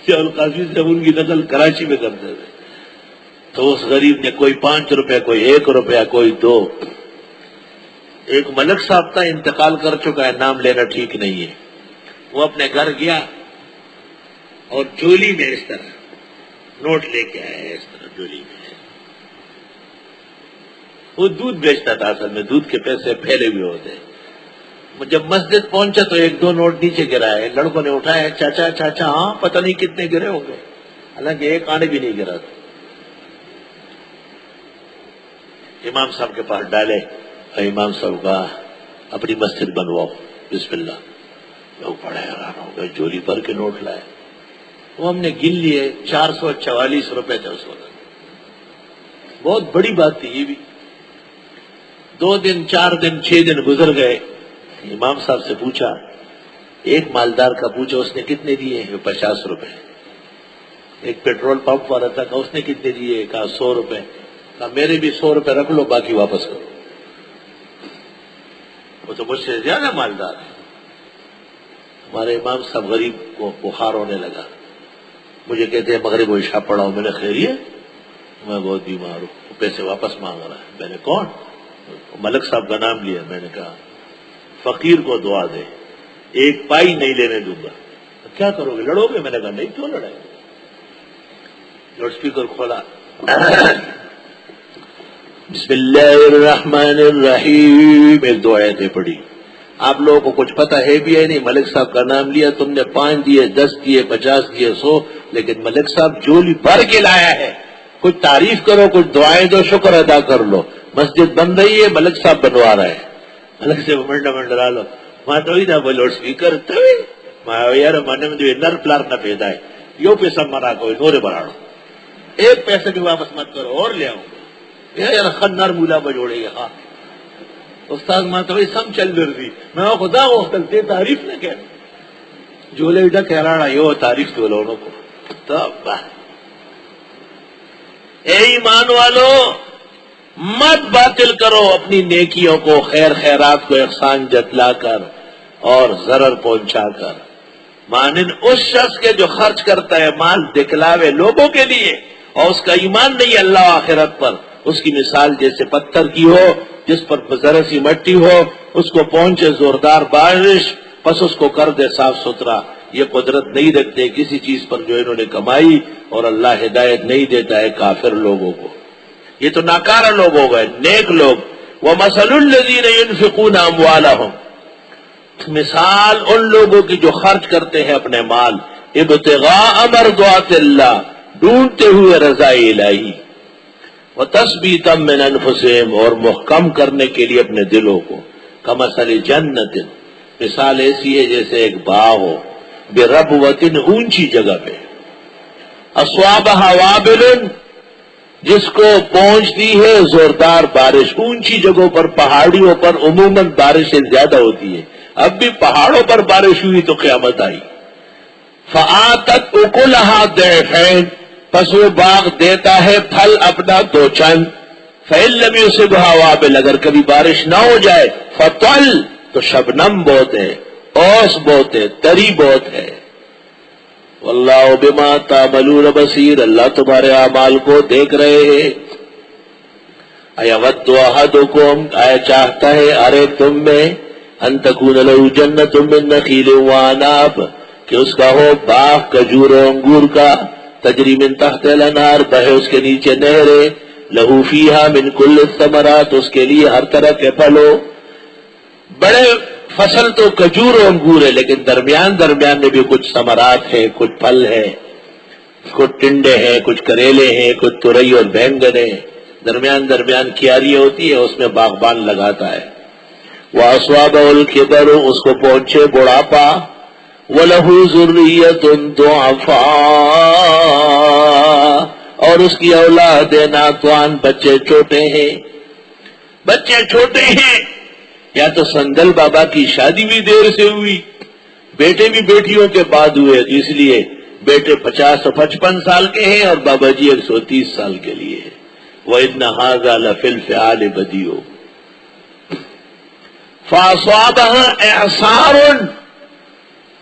ضیاء القاسمی سے ان کی نقل کراچی میں کرتے تھے، تو اس غریب نے کوئی 5 روپے، کوئی 1 روپیہ، کوئی 2۔ ایک ملک صاحب تھا، انتقال کر چکا ہے، نام لینا ٹھیک نہیں ہے، وہ اپنے گھر گیا اور جولی میں اس طرح نوٹ لے کے آیا، اس طرح جولی میں۔ وہ دودھ بیچتا تھا، اصل میں دودھ کے پیسے پھیلے ہوئے ہوتے۔ جب مسجد پہنچا تو 1-2 نوٹ نیچے گرائے، لڑکوں نے اٹھایا، چاچا چاچا، ہاں پتہ نہیں کتنے گرے ہوں گے، حالانکہ ایک آنے بھی نہیں گرا تھا۔ امام صاحب کے پاس ڈالے، اور امام صاحب کہا اپنی مسجد بنواؤ، بسم اللہ۔ لوگ بڑے حیران ہو گئے، جولی بھر کے نوٹ لائے۔ وہ ہم نے گن لیے، 444 روپے تھے اس وقت، بہت بڑی بات تھی یہ بھی۔ 2 دن 4 دن 6 دن گزر گئے، امام صاحب سے پوچھا، ایک مالدار کا پوچھا اس نے کتنے دیے؟ 50 روپے۔ ایک پیٹرول پمپ والا تھا، کہا اس نے کتنے دیے؟ کہا 100 روپے۔ کہا میرے بھی 100 روپے رکھ لو، باقی واپس کرو۔ وہ تو مجھ سے زیادہ مالدار ہے۔ ہمارے امام صاحب غریب کو بخار ہونے لگا، مجھے کہتے ہیں مغرب و عشاء پڑھاؤ، میں نے خیریت، میں بہت بیمار ہوں، پیسے واپس مانگ رہا ہے۔ میں نے کون؟ ملک صاحب کا نام لیا۔ میں نے کہا فقیر کو دعا دے، 1 پائی نہیں لینے دوں گا۔ کیا کرو گے؟ لڑو گے؟ میں نے کہا نہیں، کیوں لڑیں گے؟ لاؤڈ اسپیکر کھولا، بسم اللہ الرحمن الرحیم، 1-2 آیتیں پڑھی۔ آپ لوگوں کو کچھ پتہ ہے بھی ہے نہیں، ملک صاحب کا نام لیا تم نے، 5 دیے، 10 دیے، 50 دیے، 100، لیکن ملک صاحب جولی بھر کے لایا ہے۔ کچھ تعریف کرو، کچھ دعائیں دو، شکر ادا کر لو۔ مسجد بن رہی ہے، ملک صاحب بنوا رہا ہے۔ ملک سے منڈا منڈرا لو، ماں تو ہی نہ لاؤڈ اسپیکر ماں یار مانے میں نر پلار نہ پیدا ہے، یو پیسہ مرا کو نورے بڑھاڑو، 1 پیسے بھی واپس مت کرو، اور لے آؤں یار خنر مولا بجوڑے گا۔ ہاں استاد ماں تو سم چل رہی، میں خدا وقتلتے تعریف نہ کہہ جولے ڈا کہراڑا یو تعریف تو لوگوں کو۔ تو اے ایمان والو، مت باطل کرو اپنی نیکیوں کو، خیر خیرات کو احسان جتلا کر اور ضرر پہنچا کر، مانند اس شخص کے جو خرچ کرتا ہے مال دکھلاوے لوگوں کے لیے اور اس کا ایمان نہیں اللہ و آخرت پر، اس کی مثال جیسے پتھر کی ہو جس پر ذرا سی مٹی ہو، اس کو پہنچے زوردار بارش، پس اس کو کر دے صاف ستھرا۔ یہ قدرت نہیں رکھتے کسی چیز پر جو انہوں نے کمائی، اور اللہ ہدایت نہیں دیتا ہے کافر لوگوں کو۔ یہ تو ناکارہ لوگ ہو گئے۔ نیک لوگ وَمَثَلُ الَّذِينَ يُنْفِقُونَ أَمْوَالَهُمْ، مثال ان لوگوں کی جو خرچ کرتے ہیں اپنے مال، ابتغاء مرضات اللہ، ڈھونڈتے ہوئے رضا الہی، وتثبیتا من انفسہم، اور محکم کرنے کے لیے اپنے دلوں کو، کمثل جنت، مثال ایسی ہے جیسے ایک باغ ہو، بربوۃ، اونچی جگہ پہ، اصوابها وابل، جس کو پہنچتی ہے زوردار بارش۔ اونچی جگہوں پر، پہاڑیوں پر عموماً بارشیں زیادہ ہوتی ہے، اب بھی پہاڑوں پر بارش ہوئی تو قیامت آئی۔ فآتت اکلھا ضعفین، پس وہ باغ دیتا ہے پھل اپنا دو چند۔ فإن لم يصبها وابل، اگر کبھی بارش نہ ہو جائے، فطل، تو شبنم بہت ہے، اوس بہت ہے، تری بہت ہے۔ واللہ بما تعملون بصیر، اللہ تمہارے اعمال کو دیکھ رہے ہیں۔ ایود احدکم، آیا چاہتا ہے ارے تم میں، ان تکون لہ جنت من نخیل وعناب، کہ اس کا ہو باغ کھجور و انگور کا، تجری من تحت الانہار، بہے اس کے نیچے نہریں، لہو فیہا من کل الثمرات، اس کے لیے ہر طرح کے پھل ہو۔ بڑے فصل تو کھجور و انگور ہے، لیکن درمیان درمیان میں بھی کچھ ثمرات ہے، کچھ پھل ہے، کچھ ٹنڈے ہیں، کچھ کریلے ہیں، کچھ ترئی اور بینگن ہیں، درمیان درمیان کیاریاں ہوتی ہے، اس میں باغبان لگاتا ہے۔ وَأَصْوَابَهُ الْكِبَرُ، اس کو پہنچے بڑھاپا، وَلَهُ ذُرِّيَّةٌ ضُعَفَاءُ، اور اس کی اولاد ناتوان، بچے چھوٹے ہیں، بچے چھوٹے ہیں، یا تو سندل بابا کی شادی بھی دیر سے ہوئی، بیٹے بھی بیٹیوں کے بعد ہوئے، اس لیے بیٹے 50 و 55 سال کے ہیں اور بابا جی 130 سال کے لیے۔ وَإِنَّ هَذَا لَفِي الْفِعَالِ بَدِيعٌ فَأَصَابَهَا إِعْصَارٌ،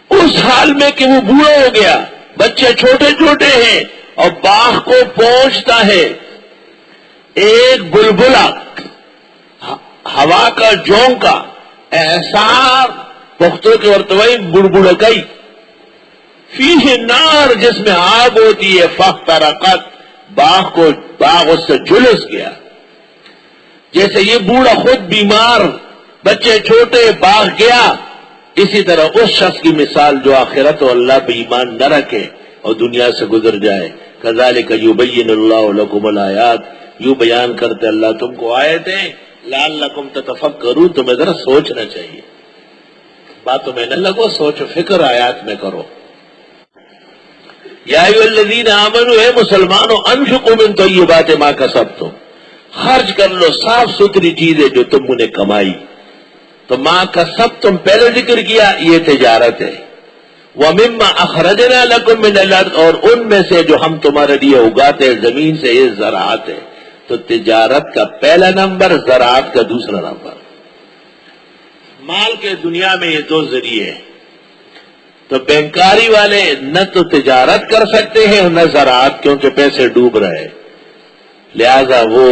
اس حال میں کہ وہ بوڑھا ہو گیا، بچے چھوٹے چھوٹے ہیں اور باغ کو پہنچتا ہے ایک بلبلا، ہوا کا جھونکا، اعصار پختوں کے ورتوئی بڑبڑکئی، فیہ نار، جس میں آگ ہوتی ہے، فاحترقت، باغ اس سے جھلس گیا۔ جیسے یہ بوڑھا خود بیمار، بچے چھوٹے، باغ گیا، اسی طرح اس شخص کی مثال جو آخرت و اللہ پہ ایمان نہ رکھے اور دنیا سے گزر جائے۔ کذالک یبین اللہ لکم الآیات، یوں بیان کرتے اللہ تم کو آیتیں، لعلکم تتفکرون، تمہیں ذرا سوچنا چاہیے، باتوں میں نہ لگو، سوچ و فکر آیات میں کرو۔ یا ایھا الذین آمنوا، اے مسلمانوں، انفقوا من طیبات ما کسبتم، خرچ کر لو صاف ستھری چیزیں جو تم نے کمائی۔ تو ما کسبتم پہلے ذکر کیا، یہ تجارت ہے۔ ومما اخرجنا لکم من الارض، اور ان میں سے جو ہم تمہارے لیے اگاتے ہیں زمین سے، یہ زراعت ہے۔ تو تجارت کا پہلا نمبر، زراعت کا دوسرا نمبر۔ مال کے دنیا میں یہ دو ذریعے ہیں، تو بینکاری والے نہ تو تجارت کر سکتے ہیں اور نہ زراعت، کیونکہ پیسے ڈوب رہے، لہذا وہ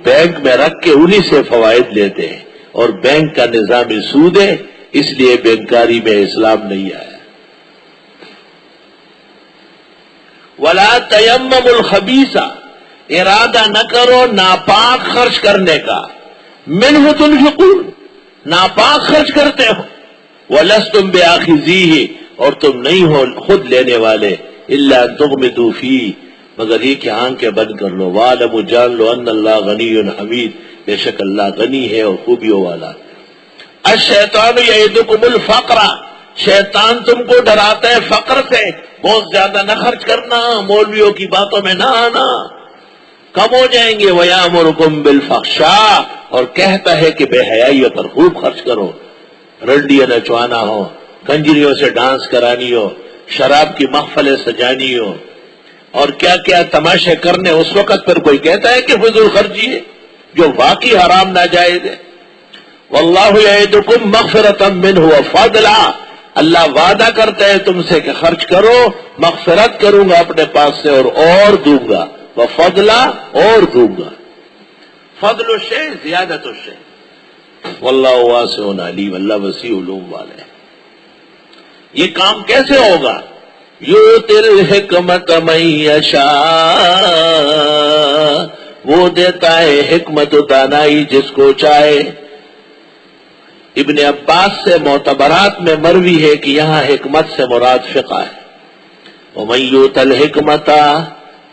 بینک میں رکھ کے انہی سے فوائد لیتے ہیں، اور بینک کا نظام سود ہے، اس لیے بینکاری میں اسلام نہیں آیا۔ وَلَا تَيَمَّمُوا الْخَبِيثَ، ارادہ نہ کرو ناپاک خرچ کرنے کا، منہ تنفقون، ناپاک خرچ کرتے ہو، وَلَسْتُمْ بِآخِذِيهِ، اور تم نہیں ہو خود لینے والے، إِلَّا أَن تُغْمِضُوا فِيهِ، مگر یہ کہ آنکھیں بند کر لو، وَاعْلَمُوا، جان لو، أَنَّ اللَّهَ غَنِيٌّ حَمِيدٌ، بے شک اللہ غنی ہے اور خوبیوں والا۔ الشیطان یعدکم الفقر، شیطان تم کو ڈراتا ہے فقر سے، بہت زیادہ نہ خرچ کرنا، مولویوں کی باتوں میں نہ آنا، کم ہو جائیں گے۔ وَيَأْمُرُكُمْ بِالْفَحْشَاءِ، اور کہتا ہے کہ بے حیائیوں پر خوب خرچ کرو، رنڈیاں نچوانا ہو، کنجریوں سے ڈانس کرانی ہو، شراب کی محفلیں سجانی ہو، اور کیا کیا تماشے کرنے، اس وقت پر کوئی کہتا ہے کہ فضول خرچی ہے، جو واقعی حرام ناجائز ہے. واللہ یعدکم مغفرۃ منہ وفضلا، اللہ وعدہ کرتا ہے تم سے کہ خرچ کرو، مغفرت کروں گا اپنے پاس سے اور دوں گا، وفضلا اور دوں گا. فضل الشیء زیادت الشیء، واللہ واسع علیم، اللہ وسیع علوم والا ہے. یہ کام کیسے ہوگا؟ یؤتی الحکمت من یشاء، وہ دیتا ہے حکمت و دانائی جس کو چاہے. ابن عباس سے معتبرات میں مروی ہے کہ یہاں حکمت سے مراد فقہ ہے. ومن یؤت الحکمت،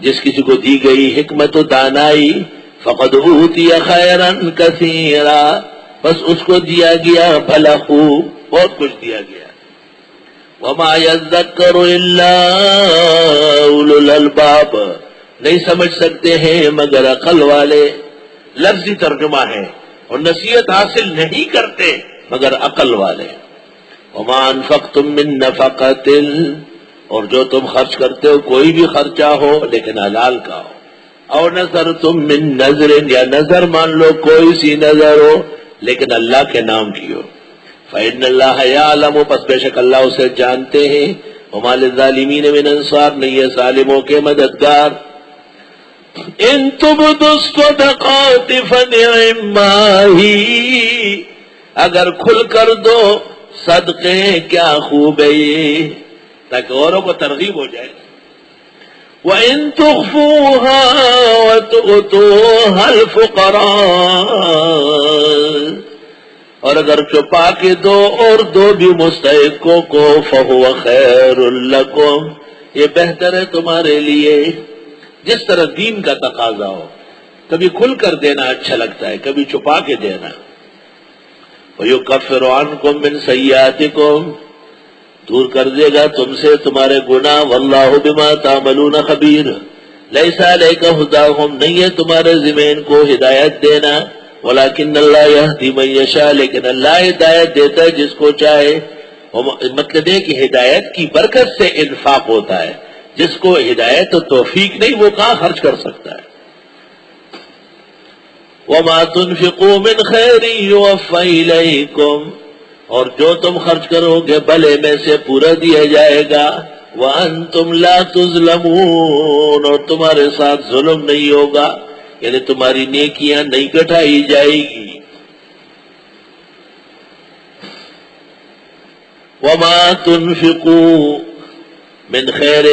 جس کسی کو دی گئی حکمت و دانائی، فقد اوتی خیرا کثیرا، بس اس کو دیا گیا بھلا خوب، بہت کچھ دیا گیا. وما یذکر الا اولو الالباب، نہیں سمجھ سکتے ہیں مگر عقل والے. لفظی ترجمہ ہے، اور نصیحت حاصل نہیں کرتے مگر عقل والے. وما انفقتم من نفقۃ، اور جو تم خرچ کرتے ہو کوئی بھی خرچہ ہو لیکن حلال کا ہو. او نذرتم من نذر، یا نظر مان لو کوئی سی نظر ہو لیکن اللہ کے نام کی ہو. فإن اللہ یعلم، پس بے شک اللہ اسے جانتے ہیں. وما للظالمین من انصار، نہیں ہے ظالموں کے مددگار. ان تبدوا الصدقات فنعما ہی، اگر کھل کر دو صدقے کیا خوب ہے یہ، تاکہ اوروں کو ترغیب ہو جائے. وَإِن تُخْفُوهَا وَتُؤْتُوهَا الْفُقَرَاءَ، اور اگر چھپا کے دو اور دو بھی مستحقوں کو، فَهُوَ خَيْرٌ لَكُمْ، یہ بہتر ہے تمہارے لیے. جس طرح دین کا تقاضا ہو، کبھی کھل کر دینا اچھا لگتا ہے، کبھی چھپا کے دینا. وَيُكَفِّرُ عَنْكُم مِّن سَيِّئَاتِكُمْ، دور کر دے گا تم سے تمہارے گناہ. واللہ بما تعملون خبیر، لیس علیک ھداھم، نہیں ہے تمہارے ذمہ کو ہدایت دینا. ولکن اللہ یہدی من یشاء، لیکن اللہ ہدایت دیتا ہے جس کو چاہے. مطلب ہے کہ ہدایت کی برکت سے انفاق ہوتا ہے، جس کو ہدایت و توفیق نہیں وہ کہاں خرچ کر سکتا ہے. وما تنفقوا من خیر یوفى الیکم، اور جو تم خرچ کرو گے بھلے میں سے پورا دیا جائے گا. وانتم لا تظلمون، اور تمہارے ساتھ ظلم نہیں ہوگا، یعنی تمہاری نیکیاں نہیں گھٹائی جائے گی. وما تنفقوا من خیر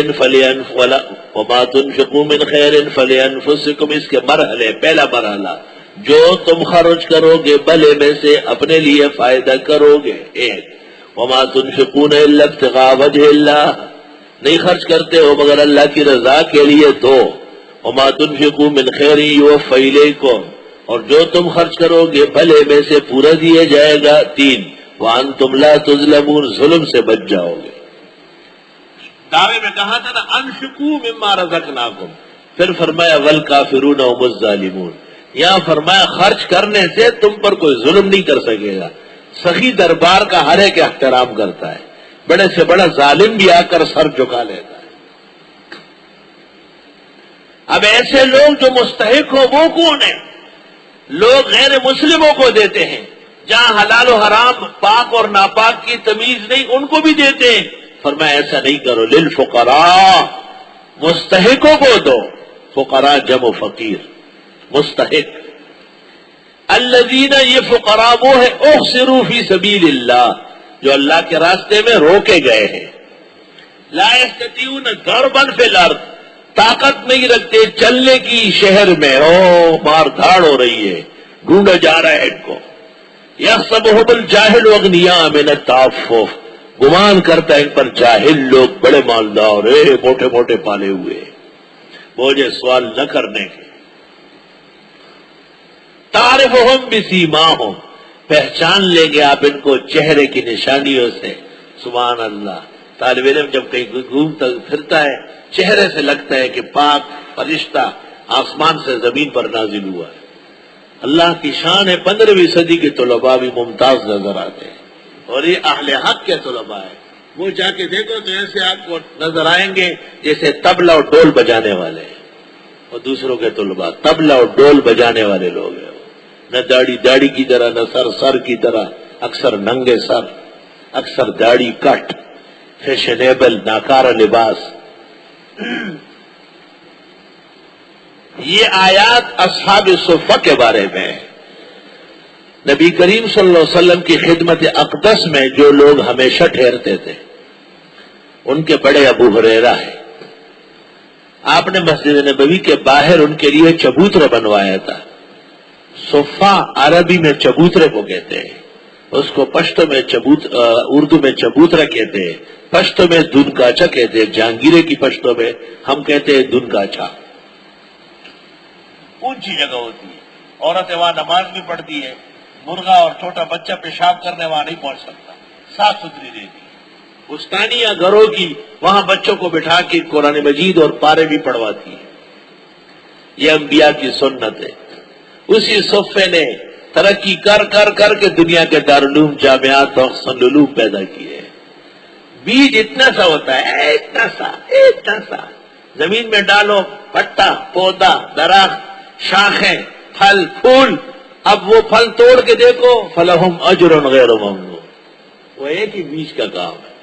وما تنفقوا من خیر فلانفسکم، اس کے مرحلے. پہلا مرحلہ، جو تم خرچ کرو گے بھلے میں سے اپنے لیے فائدہ کرو گے. ایک، وما تنفقون الا ابتغاء وجہ اللہ، نہیں خرچ کرتے ہو مگر اللہ کی رضا کے لیے. دو، وما تنفقوا من خیر یوفى الیکم، اور جو تم خرچ کرو گے بھلے میں سے پورا دیا جائے گا. تین، وانتم لا تظلمون، ظلم سے بچ جاؤ گے. دعوے میں کہا تھا نا انفقوا مما رزقناکم، پھر فرمایا والکافرون هم الظالمون. یہاں فرمایا خرچ کرنے سے تم پر کوئی ظلم نہیں کر سکے گا. سخی دربار کا ہر ایک احترام کرتا ہے، بڑے سے بڑا ظالم بھی آ کر سر جھکا لیتا ہے. اب ایسے لوگ جو مستحق ہو وہ کون ہیں؟ لوگ غیر مسلموں کو دیتے ہیں، جہاں حلال و حرام، پاک اور ناپاک کی تمیز نہیں ان کو بھی دیتے ہیں. فرمایا ایسا نہیں کرو. للفقراء، مستحقوں کو دو. فقراء جمع فقیر، مستحق. الذین، یہ فقراء وہ ہے احصروا فی سبیل اللہ، جو اللہ کے راستے میں روکے گئے ہیں. لا یستطیعون ضربا فی الارض، طاقت نہیں رکھتے چلنے کی شہر میں، مار دھاڑ ہو رہی ہے، ڈھونڈا جا رہا ہے ان کو. یحسبهم الجاہل اغنیاء من التعفف، گمان کرتا ہے ان پر جاہل لوگ بڑے مالدار، موٹے موٹے پالے ہوئے، مجھے سوال نہ کرنے کے. تعرفهم بسیماہم، پہچان لیں گے آپ ان کو چہرے کی نشانیوں سے. سبحان اللہ. طالب علم جب کہیں گھومتا پھرتا ہے چہرے سے لگتا ہے کہ پاک فرشتہ آسمان سے زمین پر نازل ہوا ہے. اللہ کی شان ہے. 15ویں صدی کے طلباء بھی ممتاز نظر آتے ہیں، اور یہ اہل حق کے طلباء ہیں. وہ جا کے دیکھو تو ایسے آپ کو نظر آئیں گے جیسے طبلہ اور ڈول بجانے والے ہیں، اور دوسروں کے طلباء طبلہ اور ڈول بجانے والے لوگ ہیں. نہ داڑھی کی طرح، نہ سر کی طرح، اکثر ننگے سر، اکثر داڑھی کٹ، فیشنیبل ناکارہ لباس۔ یہ آیات اصحاب صفہ کے بارے میں ہے۔ نبی کریم صلی اللہ علیہ وسلم کی خدمت اقدس میں جو لوگ ہمیشہ ٹھہرتے تھے ان کے بڑے ابو ہریرہ ہیں۔ آپ نے مسجد نبوی کے باہر ان کے لیے چبوترا بنوایا تھا۔ صفہ عربی میں چبوترے کو کہتے ہیں، اس کو پشتو میں اردو میں چبوترا کہتے ہیں، پشتو میں دن کاچا کہتے ہیں، جہانگیرے کی پشتو میں ہم کہتے ہیں دن کاچا۔ اونچی جگہ ہوتی ہے، عورتیں وہاں نماز بھی پڑھتی ہے، مرغا اور چھوٹا بچہ پیشاب کرنے وہاں نہیں پہنچ سکتا، صاف ستھری رہتی ہے۔ بستانیہ گھروں کی وہاں بچوں کو بٹھا کے قرآن مجید اور پارے بھی پڑھواتی ہے۔ یہ انبیاء کی سنت ہے۔ اسی صفے نے ترقی کر کے دنیا کے دارالعلوم جامعات اور احسن العلوم پیدا کیے۔ بیج اتنا سا ہوتا ہے، اتنا سا زمین میں ڈالو، پتا، پودا، درخت، شاخیں، پھل، پھول، اب وہ پھل توڑ کے دیکھو، فلہم اجر غیر ممنون، وہ ایک ہی بیج کا کام ہے۔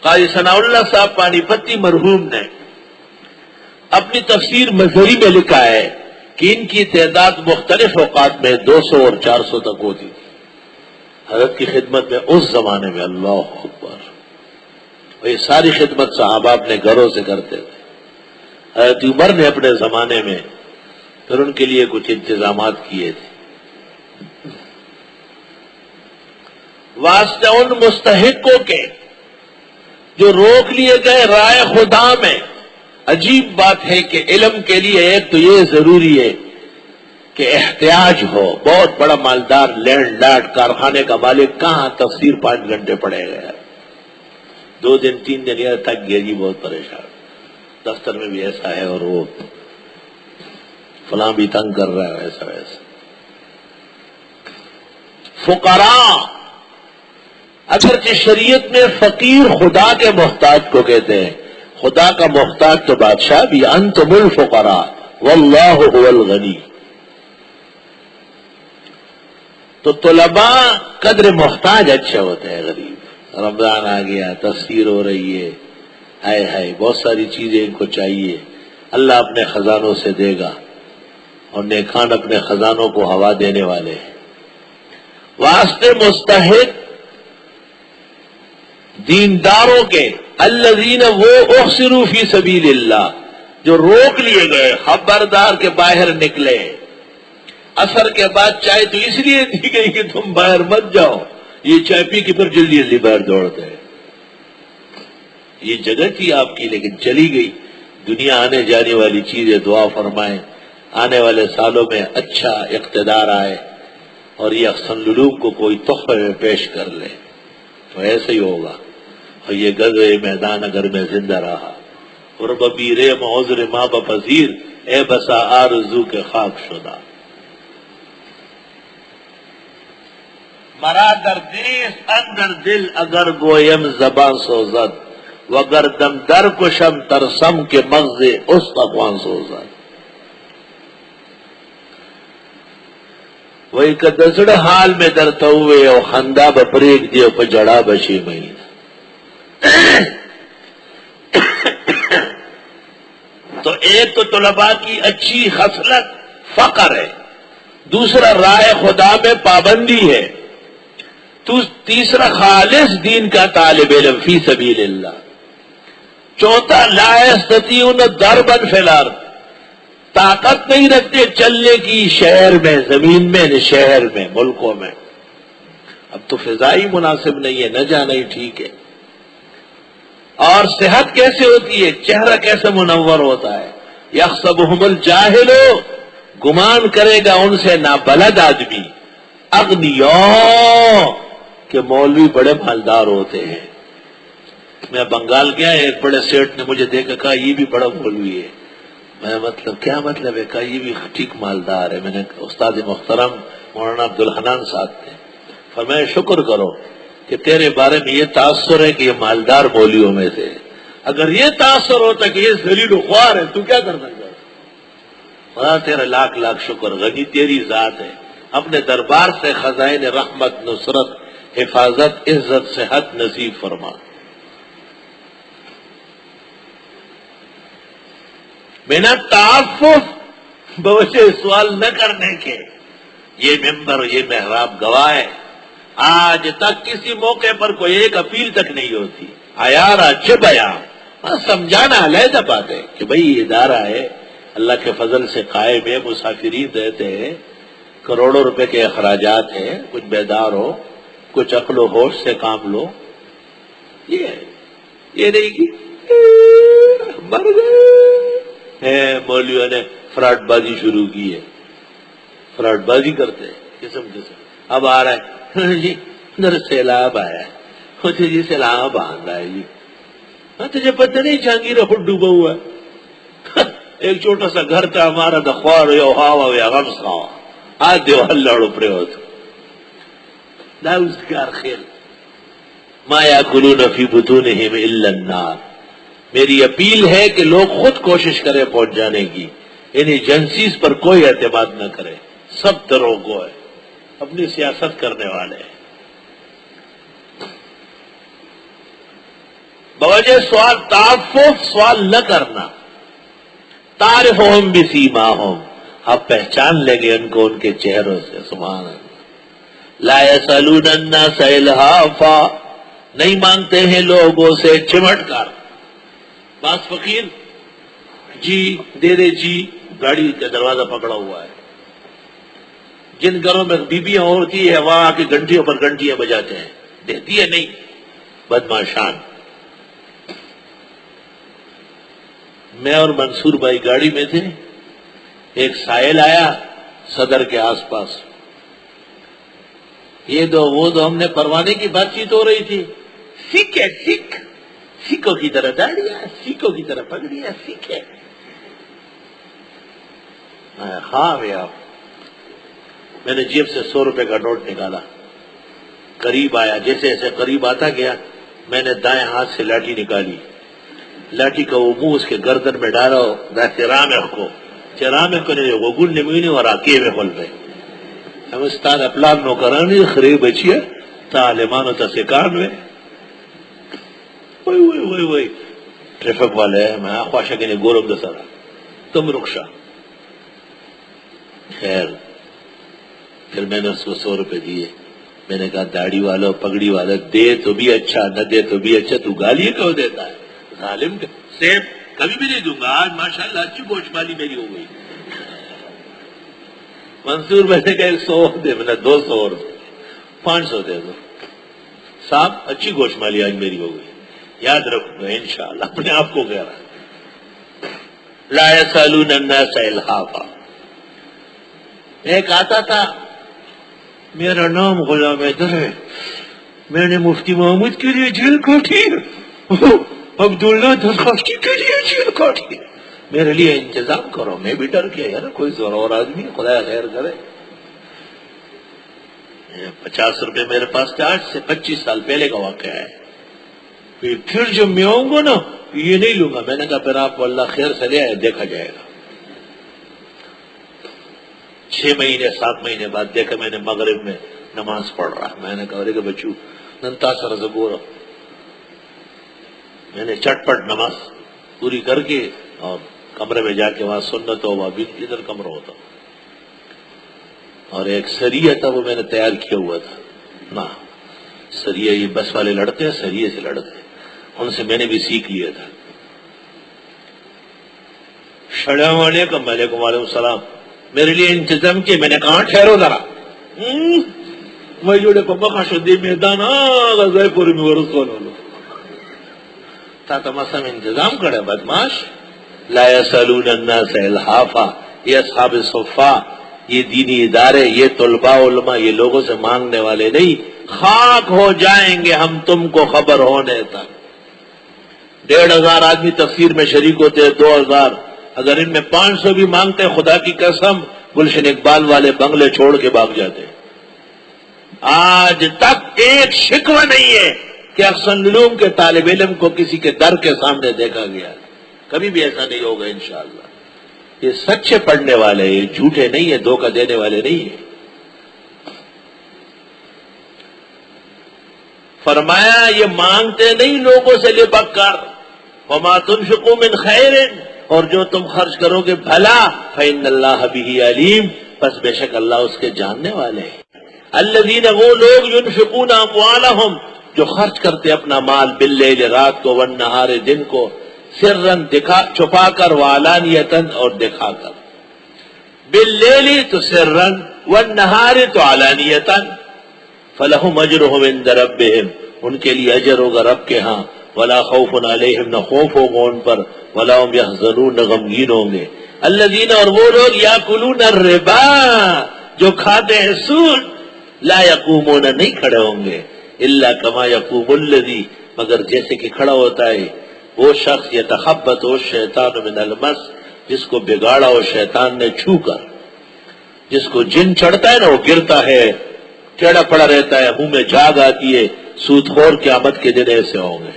قاضی ثناء اللہ صاحب پانی پتی مرحوم نے اپنی تفسیر مظہری میں لکھا ہے کہ ان کی تعداد مختلف اوقات میں 200 اور 400 تک ہوتی تھی حضرت کی خدمت میں اس زمانے میں۔ اللہ اکبر! اور یہ ساری خدمت صحابہ اپنے گھروں سے کرتے تھے۔ حضرت عمر نے اپنے زمانے میں پھر ان کے لیے کچھ انتظامات کیے تھے۔ واسطے ان مستحقوں کے جو روک لیے گئے رائے خدا میں۔ عجیب بات ہے کہ علم کے لیے ایک تو یہ ضروری ہے کہ احتیاج ہو۔ بہت بڑا مالدار لینڈ لاٹ کارخانے کا مالک کہاں تفسیر 5 گھنٹے پڑھے گا، 2 دن 3 دن یہ تک گیا جی، بہت پریشان، دفتر میں بھی ایسا ہے اور وہ فلاں بھی تنگ کر رہا ہے، ایسا ویسا۔ فقراء، اگرچہ شریعت میں فقیر خدا کے محتاج کو کہتے ہیں، خدا کا محتاج تو بادشاہ بھی، انتم الفقراء واللہ هو الغنی۔ تو طلباء قدر محتاج اچھے ہوتے ہیں، غریب۔ رمضان آ گیا، تفسیر ہو رہی ہے، ہائے ہائے بہت ساری چیزیں ان کو چاہیے، اللہ اپنے خزانوں سے دے گا، اور نیکان اپنے خزانوں کو ہوا دینے والے ہیں۔ واسطے مستحق دینداروں کے، الذین وہ احصروا فی سبیل اللہ، جو روک لیے گئے، خبردار کے باہر نکلے۔ عصر کے بعد چائے تو اس لیے دی گئی کہ تم باہر مت جاؤ، یہ چائے پی کے پھر جلدی جلدی باہر دوڑتے ہیں۔ یہ جگہ تھی آپ کی لیکن چلی گئی۔ دنیا آنے جانے والی چیزیں، دعا فرمائیں آنے والے سالوں میں اچھا اقتدار آئے اور یہ احسن العلوم کو کوئی تحفے میں پیش کر لے تو ایسے ہی ہوگا۔ اور یہ غزوہ میدان اگر میں زندہ رہا، اور ببیرے معذر ماں بپذیر، اے بسا آرزو کے خاک شدہ۔ مرا در دیس اندر دل اگر گویم زبان سوزد، وگر دم در کشم ترسم کے مغز اس تقوان سوزد۔ وہی کدسڑ حال میں درتا ہوئے اور خندہ بپریک دیو پہ جڑا بشی مہینہ۔ تو ایک تو طلباء کی اچھی خصلت فقر ہے، دوسرا رائے خدا میں پابندی ہے، تیسرا خالص دین کا طالب علم فی سبیل اللہ، چوتھا لا یستطیعون ضربا فی الارض، طاقت نہیں رکھتے چلنے کی شہر میں، زمین میں، شہر میں، ملکوں میں۔ اب تو فضائی مناسب نہیں ہے، نہ جانا ہی ٹھیک ہے۔ اور صحت کیسے ہوتی ہے، چہرہ کیسے منور ہوتا ہے۔ یحسبہم الجاہل، گمان کرے گا ان سے نابلد آدمی، اغنیاء، کہ مولوی بڑے مالدار ہوتے ہیں۔ میں بنگال گیا، ایک بڑے سیٹ نے مجھے دیکھا، کہا یہ بھی بڑا مولوی ہے۔ میں مطلب کیا مطلب ہے؟ کہا یہ بھی ٹھیک مالدار ہے۔ میں نے استاد محترم مولانا عبدالحنان صاحب تھے، فرمایا شکر کرو کہ تیرے بارے میں یہ تاثر ہے کہ یہ مالدار مولویوں میں تھے، اگر یہ تاثر ہوتا کہ یہ ذلیل و خوار ہے تو کیا کرنا چاہتا؟ خدا تیرا لاکھ لاکھ شکر، غنی تیری ذات ہے، اپنے دربار سے خزائن رحمت، نصرت، حفاظت، عزت، صحت نصیب فرما۔ من التعفف، بوجہ سوال نہ کرنے کے، یہ ممبر، یہ محراب گواہ ہے، آج تک کسی موقع پر کوئی ایک اپیل تک نہیں ہوتی، آیارا چبیا، سمجھانا علیحدہ بات ہے کہ بھئی یہ ادارہ ہے، اللہ کے فضل سے قائم ہے، مسافرین رہتے ہیں، کروڑوں روپے کے اخراجات ہیں، کچھ بیدار ہو، کچھ عقل و ہوش سے کام لو، یہ نہیں کہ مر گئے، مولویوں نے فراڈ بازی شروع کی ہے، فراڈ بازی کرتے ہیں قسم قسم۔ اب آ رہا ہے جی ادھر سیلاب آیا ہے، جی سیلاب آن رہا ہے جی، تجھے پتہ نہیں جہانگیر خود ڈوبا ہوا ہے، ایک چھوٹا سا گھر تھا ہمارا، دخوار یا ہاوا یا غمس خواہ، آج دیوال لڑ پڑے ہوتے لا اذکار خیر ما یاکلون فی بطونہم الا النار۔ میری اپیل ہے کہ لوگ خود کوشش کریں پہنچ جانے کی، ان ایجنسیز پر کوئی اعتماد نہ کرے، سب دروغگو ہے، اپنی سیاست کرنے والے ہیں۔ بوجہ سوال تعفف، سوال نہ کرنا، تعرفہم بسیماہم، آپ پہچان لیں گے ان کو ان کے چہروں سے، سبحان اللہ۔ لا یسألون الناس الہافا، نہیں مانگتے ہیں لوگوں سے چمٹ کر، بعض فقیر جی دے دے جی، گاڑی کا دروازہ پکڑا ہوا ہے، جن گھروں میں بیبیاں ہوتی ہے وہاں آ کے گھنٹیوں پر گھنٹیاں بجاتے ہیں، دیتی ہے نہیں، بدماشان۔ میں اور منصور بھائی گاڑی میں تھے، ایک سائل آیا صدر کے آس پاس، یہ دو وہ دو، ہم نے پروانے کی بات چیت ہو رہی تھی، سکھ ہے سکھ، سکھوں کی طرح داڑیاں، سکھوں کی طرح پگڑیاں، سکھ ہے۔ ہاں بھیا، میں نے جیب سے 100 روپے کا نوٹ نکالا، قریب آیا، جیسے جیسے قریب آتا گیا میں نے دائیں ہاتھ سے لاٹھی نکالی، لاٹھی کا وہ منہ اس کے گردن میں ڈالا، چرامے کو وگل نمینی اور آکے میں کھول رہے ہم استاد اپلاغ نو کرانی خریب بچی ہے تعلیمانو تا سکان میں وہی ٹریفک والے ہیں، میں خواہشہ کے گورم دسارا تم رخشا۔ خیر پھر میں نے اس کو 100 روپے دیے، میں نے کہا داڑھی والا پگڑی والا دے تو بھی اچھا، نہ دے تو بھی اچھا، تو گالی کیوں دیتا ہے ظالم؟ سیب کبھی بھی نہیں دوں گا، آج ماشاءاللہ اچھی گوشت مالی میری ہو گئی۔ منصور میں نے کہا 100 دے، میں نے 200 اور 500 دے دو صاحب، اچھی گوشت مالی آج میری ہو گئی، یاد رکھوں گا انشاءاللہ، اپنے آپ کو کہہ رہا۔ لا یسألون الناس الہافا۔ ایک آتا تھا، میرا نام غلام حیدر ہے، میں نے مفتی محمود کے لیے جیل کاٹی، عبداللہ درخواستی کے لیے جیل کاٹی، میرے لیے انتظام کرو۔ میں بھی ڈر گیا یار، کوئی ضرور آدمی، خدا خیر کرے۔ 50 روپے میرے پاس تھے، آج سے 25 سال پہلے کا واقعہ ہے۔ پھر جب میں آؤں گا نا یہ نہیں لوں گا، میں نے کہا پھر آپ کو اللہ خیر سے لے آئے، دیکھا جائے گا۔ 6 مہینے 7 مہینے بعد دیکھا میں نے مغرب میں نماز پڑھ رہا، میں نے کہا ارے کہ بچو ننتا سر زبور، میں نے چٹ پٹ نماز پوری کر کے اور کمرے میں جا کے وہاں سنت ہو، وہاں بھی ادھر کمرہ ہوتا، اور ایک سریہ تھا وہ میں نے تیار کیا ہوا تھا نا، سریہ یہ بس والے لڑتے ہیں، سریہ سے لڑتے ہیں، ان سے میں نے بھی سیکھ لیا تھا۔ السلام علیکم، وعلیکم السلام، میرے لیے انتظام کیے، میں نے کہا ٹھہرو ذرا، میں جوڑے پمکا شدی میدان غزہ پوری میں ورسول ہو تا تماسا میں انتظام کرے بدماش۔ لا یسألون الناس الہافا، یہ اصحاب صفا، یہ دینی ادارے، یہ طلباء علماء، یہ لوگوں سے مانگنے والے نہیں، خاک ہو جائیں گے ہم تم کو خبر ہونے تک۔ 1,500 آدمی تفسیر میں شریک ہوتے ہیں، 2,000، اگر ان میں 500 بھی مانگتے خدا کی قسم گلشن اقبال والے بنگلے چھوڑ کے بھاگ جاتے۔ آج تک ایک شکوہ نہیں ہے کہ احسن العلوم کے طالب علم کو کسی کے در کے سامنے دیکھا گیا، کبھی بھی ایسا نہیں ہوگا انشاءاللہ۔ یہ سچے پڑھنے والے ہیں، جھوٹے نہیں ہیں، دھوکہ دینے والے نہیں ہیں۔ فرمایا یہ مانگتے نہیں لوگوں سے لپک کر، وما تنفقوا من خیر، اور جو تم خرچ کرو گے بھلا، فإن اللہ بہ علیم، پس بے شک اللہ اس کے جاننے والے ہیں۔ الذین، وہ لوگ ينفقون اموالہم، جو خرچ کرتے اپنا مال، باللیل، رات کو، والنہار، دن کو، سرن، چھپا کر، وعلانیتن، اور دکھا کر۔ باللیل تو سرن، والنہار تو علانیتن، فلہم اجرہم عند ربہم، ان کے لیے اجر ہوگا رب کے ہاں، ولا خوف علیہم، نہ خوف ہوگا ان پر، ولا هم یحزنون، نہ غمگین ہوں گے۔ الذین، اور وہ لوگ، یاکلون الربا، جو کھاتے ہیں سود، لا یقومون، نہیں کھڑے ہوں گے، الا کما یقوم الذی، مگر جیسے کہ کھڑا ہوتا ہے وہ شخص، یتخبط الشیطان من المس، جس کو بگاڑا ہو شیطان نے چھو کر، جس کو جن چڑھتا ہے نا وہ گرتا ہے، ٹیڑھا پڑا رہتا ہے، منہ میں جھاگ آتی ہے، سود خور قیامت کے دن ایسے ہوں گے۔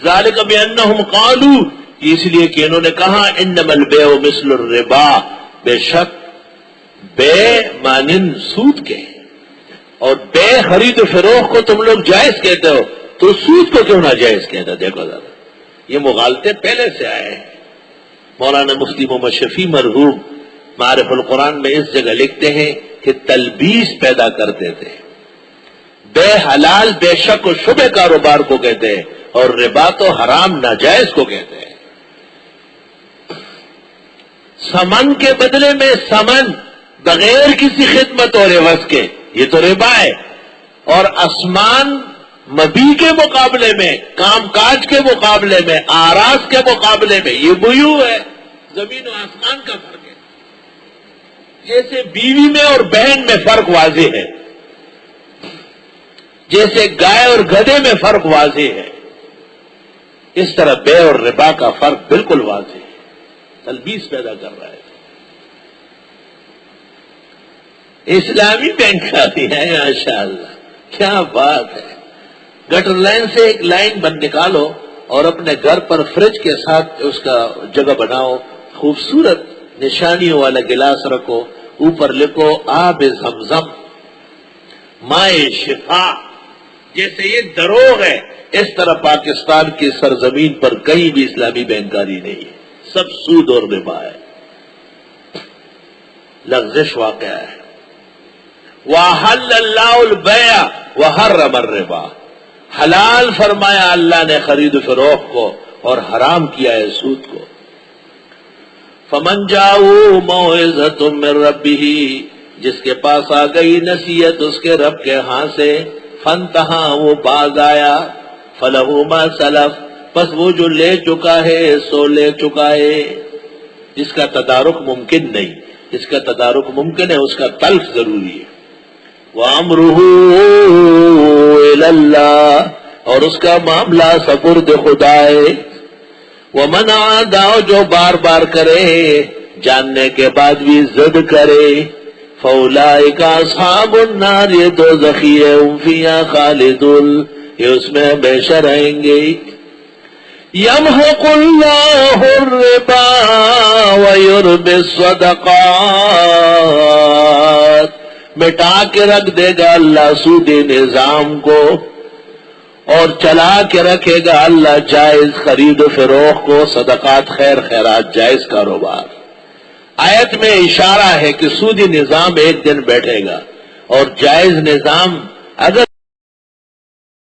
ذالک بانہم قالوا، اس لیے کہ انہوں نے کہا، انما البیع مثل الربا، بے شک بے مانند سود کے، اور بے خرید و فروخت کو تم لوگ جائز کہتے ہو، تو سود کو کیوں نہ جائز کہتا؟ دیکھو ذرا، یہ مغالطے پہلے سے آئے ہیں۔ مولانا مفتی محمد شفیع مرحوم معارف القرآن میں اس جگہ لکھتے ہیں کہ تلبیس پیدا کرتے تھے، بے حلال بے شک و شبہ کاروبار کو کہتے ہیں، اور ربا تو حرام ناجائز کو کہتے ہیں۔ سمن کے بدلے میں سمن، بغیر کسی خدمت اور عوض کے، یہ تو ربا ہے۔ اور آسمان مبی کے مقابلے میں، کام کاج کے مقابلے میں، آراز کے مقابلے میں، یہ بیوع ہے، زمین و آسمان کا فرق ہے۔ جیسے بیوی میں اور بہن میں فرق واضح ہے، جیسے گائے اور گدھے میں فرق واضح ہے، اس طرح بے اور ربا کا فرق بالکل واضح ہے، تلبیس پیدا کر رہا ہے۔ اسلامی بینک آتی ہے، ماشاءاللہ، کیا بات ہے۔ گٹر لائن سے ایک لائن بند نکالو اور اپنے گھر پر فریج کے ساتھ اس کا جگہ بناؤ، خوبصورت نشانیوں والا گلاس رکھو، اوپر لکھو آب زمزم مائے شفا، جیسے یہ دروغ ہے، اس طرح پاکستان کی سرزمین پر کہیں بھی اسلامی بینکاری نہیں ہے، سب سود اور ربا ہے، لغزش واقعہ ہے۔ وَأَحَلَّ اللَّهُ الْبَيْعَ وَحَرَّمَ الرِّبَا، حلال فرمایا اللہ نے خرید و فروخت کو اور حرام کیا ہے سود کو۔ فَمَنْ جَاءَهُ مَوْعِظَةٌ مِّن رَبِّهِ، جس کے پاس آ گئی نصیحت اس کے رب کے ہاں سے، فَانْتَهَا، وہ باز آیا، فَلَهُ مَا سَلَفَ، پس وہ جو لے چکا ہے سو لے چکا ہے، جس کا تدارک ممکن نہیں، جس کا تدارک ممکن ہے اس کا تلف ضروری ہے۔ وَأَمْرُهُ إِلَى اللَّهِ، اور اس کا معاملہ سپرد خدا ہے۔ وَمَنْ عَادَ، جو بار بار کرے جاننے کے بعد بھی ضد کرے، فَأُولَٰئِكَ أَصْحَابُ النَّارِ، یہ دوزخی ہے، هُمْ فِيهَا خَالِدُونَ، یہ اس میں ہمیشہ رہیں گے۔ يَمْحَقُ اللَّهُ الرِّبَا وَيُرْبِي الصَّدَقَاتِ، مٹا کے رکھ دے گا اللہ سودی نظام کو، اور چلا کے رکھے گا اللہ جائز خرید و فروخت کو، صدقات، خیر خیرات، جائز کاروبار۔ آیت میں اشارہ ہے کہ سودی نظام ایک دن بیٹھے گا، اور جائز نظام اگر